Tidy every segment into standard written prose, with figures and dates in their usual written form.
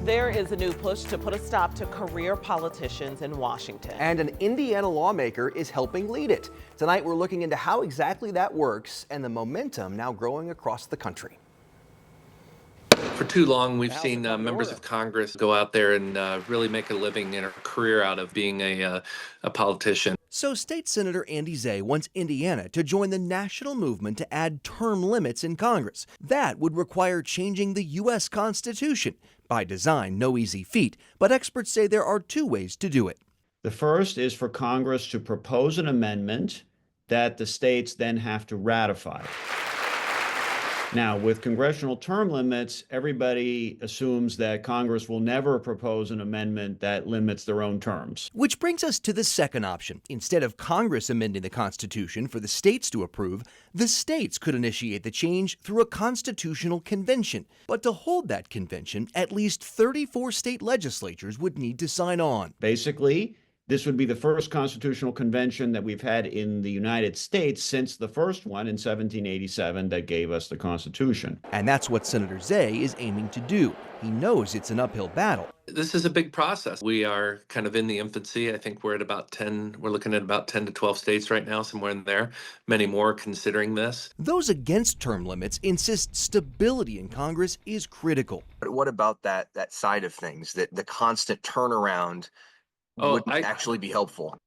There is a new push to put a stop to career politicians in Washington. And an Indiana lawmaker is helping lead it. Tonight, we're looking into how exactly that works and the momentum now growing across the country. For too long, we've seen members of Congress go out there and really make a living and a career out of being a politician. So State Senator Andy Zay wants Indiana to join the national movement to add term limits in Congress. That would require changing the U.S. Constitution. By design, no easy feat, but experts say there are two ways to do it. The first is for Congress to propose an amendment that the states then have to ratify. Now, with congressional term limits, everybody assumes that Congress will never propose an amendment that limits their own terms. Which brings us to the second option. Instead of Congress amending the Constitution for the states to approve, the states could initiate the change through a constitutional convention. But to hold that convention, at least 34 state legislatures would need to sign on. Basically, this would be the first constitutional convention that we've had in the United States since the first one in 1787 that gave us the Constitution. And that's what Senator Zay is aiming to do. He knows it's an uphill battle. This is a big process. We are kind of in the infancy. I think we're looking at about 10 to 12 states right now, somewhere in there. Many more considering this. Those against term limits insist stability in Congress is critical. But what about that side of things, that the constant turnaround would actually be helpful?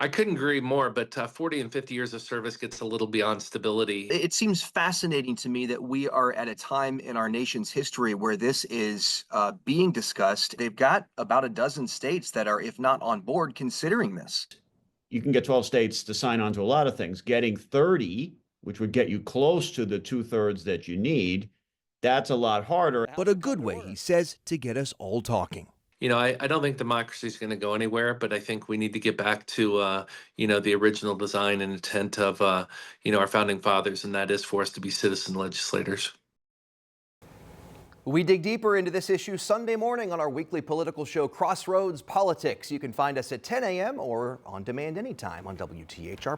I couldn't agree more, but 40 and 50 years of service gets a little beyond stability. It seems fascinating to me that we are at a time in our nation's history where this is being discussed. They've got about a dozen states that are, if not on board, considering this. You can get 12 states to sign on to a lot of things. Getting 30, which would get you close to the 2/3 that you need, that's a lot harder. But a good way, he says, to get us all talking. You know, I don't think democracy is going to go anywhere, but I think we need to get back to, the original design and intent of, our founding fathers, and that is for us to be citizen legislators. We dig deeper into this issue Sunday morning on our weekly political show, Crossroads Politics. You can find us at 10 a.m. or on demand anytime on WTHR+.